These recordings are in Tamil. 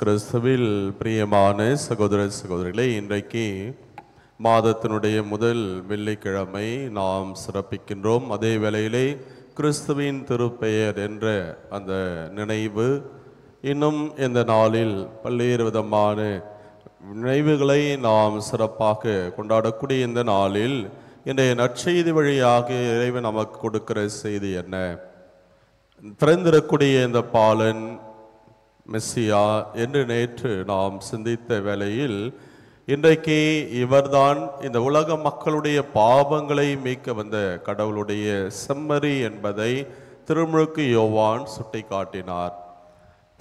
கிறிஸ்துவில் பிரியமான சகோதர சகோதரிகளே, இன்றைக்கு மாதத்தினுடைய முதல் வெள்ளிக்கிழமை நாம் சிறப்பிக்கின்றோம். அதே வேளையிலே கிறிஸ்துவின் திருப்பெயர் என்ற அந்த நினைவு இன்னும் இந்த நாளில் பல்வேறு விதமான நினைவுகளை நாம் சிறப்பாக கொண்டாடக்கூடிய இந்த நாளில் இன்றைய நற்செய்தி வழியாக இறைவன் நமக்கு கொடுக்கிற செய்தி என்ன? பிறந்திருக்கூடிய இந்த பாலன் மெஸ்ஸியா என்று நேற்று நாம் சிந்தித்த வேளையில் இன்றைக்கு இவர்தான் இந்த உலக மக்களுடைய பாவங்களை மீட்க வந்த கடவுளுடைய செம்மறி என்பதை திருமுழுக்கு யோவான் சுட்டி காட்டினார்.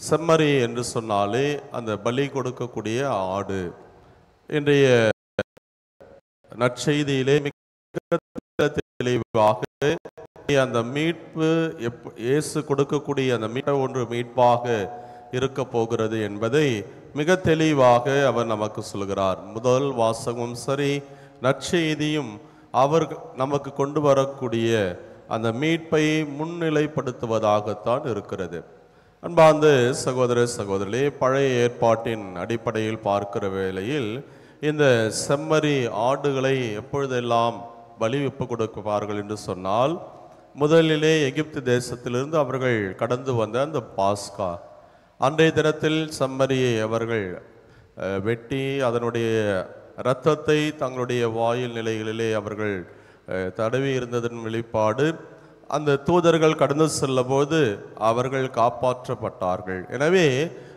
செம்மறி என்று சொன்னாலே அந்த பலி கொடுக்கக்கூடிய ஆடு. இன்றைய நற்செய்தியிலே மிக தெளிவாக அந்த மீட்பு இயேசு கொடுக்கக்கூடிய அந்த மீட்பாக இருக்க போகிறது என்பதை மிக தெளிவாக அவர் நமக்கு சொல்கிறார். முதல் வாசகமும் சரி, நற்செய்தியும் அவர் நமக்கு கொண்டு வரக்கூடிய அந்த மீட்பை முன்னிலைப்படுத்துவதாகத்தான் இருக்கிறது. அன்பார்ந்த சகோதர சகோதரிகளே, பழைய ஏற்பாட்டின் அடிப்படையில் பார்க்கிற வேளையில் இந்த செம்மறி ஆடுகளை எப்பொழுதெல்லாம் பலி ஒப்பு கொடுப்பார்கள் என்று சொன்னால், முதலிலே எகிப்து தேசத்திலிருந்து அவர்கள் கடந்து வந்த அந்த பாஸ்கா அன்றைய தினத்தில் செம்மறியை அவர்கள் வெட்டி அதனுடைய இரத்தத்தை தங்களுடைய வாயில் நிலைகளிலே அவர்கள் தடவி இருந்ததன் வெளிப்பாடு அந்த தூதர்கள் கடந்து செல்லும் போது அவர்கள் காப்பாற்றப்பட்டார்கள். எனவே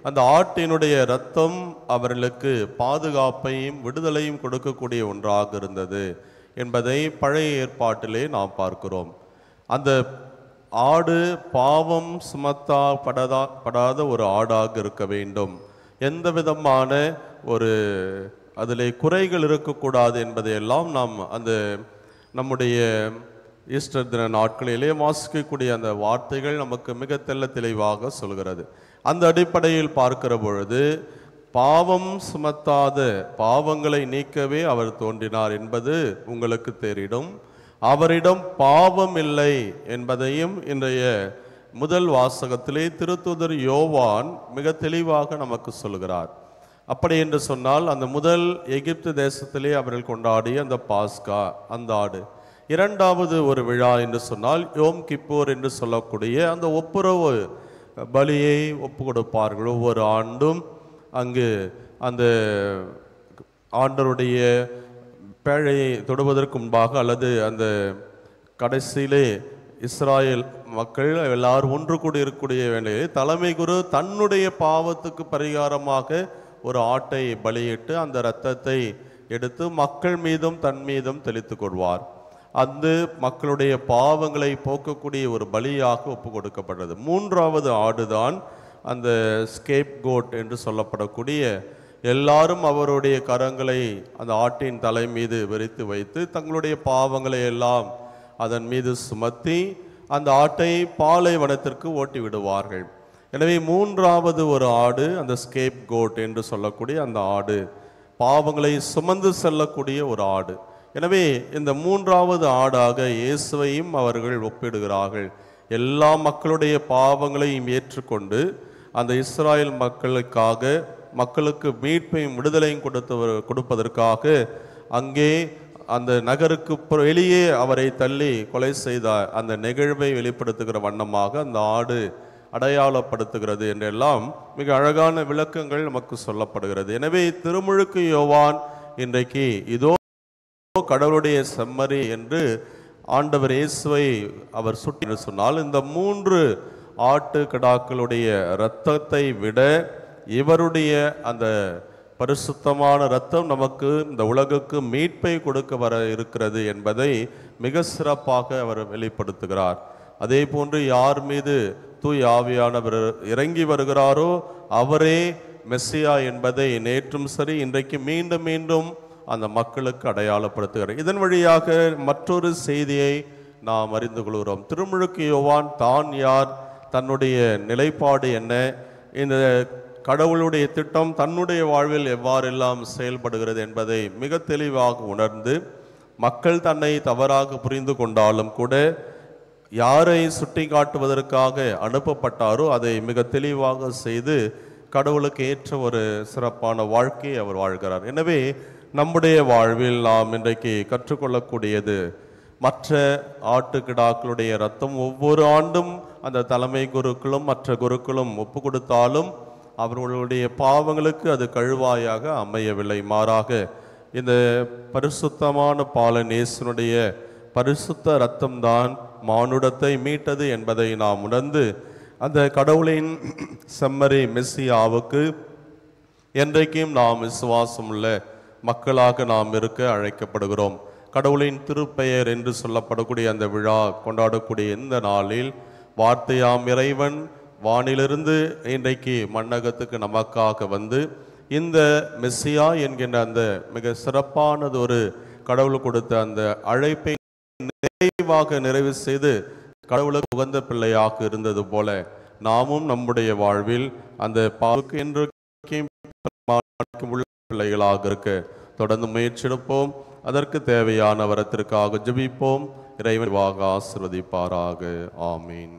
அந்த ஆட்டினுடைய இரத்தம் அவர்களுக்கு பாதுகாப்பையும் விடுதலையும் கொடுக்கக்கூடிய ஒன்றாக இருந்தது என்பதை பழைய ஏற்பாட்டிலே நாம் பார்க்கிறோம். அந்த ஆடு பாவம் சுமத்தப்படாத ஒரு ஆடாக இருக்க வேண்டும். எந்த விதமான ஒரு அதிலே குறைகள் இருக்கக்கூடாது என்பதையெல்லாம் நாம் அந்த நம்முடைய ஈஸ்டர் தின நாட்களிலே வாசிக்கக்கூடிய அந்த வார்த்தைகள் நமக்கு மிக தெளிவாக சொல்கிறது. அந்த அடிப்படையில் பார்க்கிற பொழுது பாவம் சுமத்தாத பாவங்களை நீக்கவே அவர் தோன்றினார் என்பது உங்களுக்கு தெரியும். அவரிடம் பாவம் இல்லை என்பதையும் இன்றைய முதல் வாசகத்திலே திருத்தூதர் யோவான் மிக தெளிவாக நமக்கு சொல்கிறார். அப்படி என்று சொன்னால் அந்த முதல் எகிப்து தேசத்திலே அவர்கள் கொண்டாடிய அந்த பாஸ்கா அந்த ஆடு, இரண்டாவது ஒரு விழா என்று சொன்னால் யோம் கிப்பூர் என்று சொல்லக்கூடிய அந்த ஒப்புரவு பலியை ஒப்பு கொடுப்பார்கள். ஒவ்வொரு ஆண்டும் அங்கு அந்த ஆண்டருடைய பேழையை தொடுவதற்கு முன்பாக அல்லது அந்த கடைசியிலே இஸ்ராயேல் மக்கள் எல்லாரும் ஒன்று கூடி இருக்கக்கூடிய வேளையில் தலைமை குரு தன்னுடைய பாவத்துக்கு பரிகாரமாக ஒரு ஆட்டை பலியிட்டு அந்த இரத்தத்தை எடுத்து மக்கள் மீதும் தன் மீதும் தெளித்து கொள்வார். அந்த மக்களுடைய பாவங்களை போக்கக்கூடிய ஒரு பலியாக ஒப்பு கொடுக்கப்பட்டது. மூன்றாவது ஆடுதான் அந்த ஸ்கேப் கோட் என்று சொல்லப்படக்கூடிய எல்லாரும் அவருடைய கரங்களை அந்த ஆட்டின் தலை மீது விரித்து வைத்து தங்களுடைய பாவங்களை எல்லாம் அதன் மீது சுமத்தி அந்த ஆட்டை பாலைவனத்திற்கு ஓட்டி விடுவார்கள். எனவே மூன்றாவது ஒரு ஆடு அந்த ஸ்கேப் கோட் என்று சொல்லக்கூடிய அந்த ஆடு பாவங்களை சுமந்து செல்லக்கூடிய ஒரு ஆடு. எனவே இந்த மூன்றாவது ஆடாக இயேசுவையும் அவர்கள் ஒப்பிடுகிறார்கள். எல்லா மக்களுடைய பாவங்களையும் ஏற்றுக்கொண்டு அந்த இஸ்ராயேல் மக்களுக்கு மீட்பையும் விடுதலையும் கொடுப்பதற்காக அங்கே அந்த நகருக்கு வெளியே அவரை தள்ளி கொலை செய்த அந்த நிகழ்வை வெளிப்படுத்துகிற வண்ணமாக அந்த ஆடு அடையாளப்படுத்துகிறது என்றெல்லாம் மிக அழகான விளக்கங்கள் நமக்கு சொல்லப்படுகிறது. எனவே திருமுழுக்கு யோவான் இன்றைக்கு இதோ கடவுளுடைய செம்மறி என்று ஆண்டவர் இயேசுவை அவர் சுட்டி சொன்னால், இந்த மூன்று ஆட்டு கிடாக்களுடைய இரத்தத்தை விட இவருடைய அந்த பரிசுத்தமான இரத்தம் நமக்கு இந்த உலகுக்கு மீட்பை கொடுக்க வர இருக்கிறது என்பதை மிக சிறப்பாக அவர் வெளிப்படுத்துகிறார். அதே போன்று யார் மீது தூய் ஆவியானவர் இறங்கி வருகிறாரோ அவரே மெஸ்ஸியா என்பதை நேற்றும் சரி இன்றைக்கு மீண்டும் மீண்டும் அந்த மக்களுக்கு அடையாளப்படுத்துகிறார். இதன் வழியாக மற்றொரு செய்தியை நாம் அறிந்து கொள்கிறோம். திருமுழுக்கு யோவான் தான் யார், தன்னுடைய நிலைப்பாடு என்ன, இந்த கடவுளுடைய திட்டம் தன்னுடைய வாழ்வில் எவ்வாறெல்லாம் செயல்படுகிறது என்பதை மிக தெளிவாக உணர்ந்து மக்கள் தன்னை தவறாக புரிந்து கொண்டாலும் கூட யாரை சுட்டி காட்டுவதற்காக அனுப்பப்பட்டாரோ அதை மிக தெளிவாக செய்து கடவுளுக்கு ஏற்ற ஒரு சிறப்பான வாழ்க்கையை அவர் வாழ்கிறார். எனவே நம்முடைய வாழ்வில் நாம் இன்றைக்கு கற்றுக்கொள்ளக்கூடியது, மற்ற ஆட்டுக்கிடாக்களுடைய இரத்தம் ஒவ்வொரு ஆண்டும் அந்த தலைமை குருக்களும் மற்ற குருக்களும் ஒப்பு கொடுத்தாலும் அவர்களுடைய பாவங்களுக்கு அது கழுவாயாக அமையவில்லை. மாறாக இந்த பரிசுத்தமான பாலன் இயேசுனுடைய பரிசுத்த இரத்தம்தான் மானுடத்தை மீட்டது என்பதை நாம் உணர்ந்து அந்த கடவுளின் செம்மறி மெஸ்ஸியாவுக்கு என்றைக்கும் நாம் விசுவாசம் உள்ள மக்களாக நாம் இருக்க அழைக்கப்படுகிறோம். கடவுளின் திருப்பெயர் என்று சொல்லப்படக்கூடிய அந்த விழா கொண்டாடக்கூடிய இந்த நாளில் வார்த்தையாம் இறைவன் வானிலிருந்து இன்றைக்கு மண்ணகத்துக்கு நமக்காக வந்து இந்த மெஸ்ஸியா என்கின்ற அந்த மிக சிறப்பானது ஒரு கடவுள் கொடுத்த அந்த அழைப்பை நிறைவாக நிறைவு செய்து கடவுளுக்கு உகந்த பிள்ளையாக இருந்தது போல நாமும் நம்முடைய வாழ்வில் அந்த பாவுக்கு என்றைக்கும் உள்ள பிள்ளைகளாக இருக்க தொடர்ந்து முயற்சிடுப்போம். அதற்கு தேவையான வரத்திற்காக ஜெபிப்போம். இறைவன் ஆசீர்வதிப்பாராக. ஆமீன்.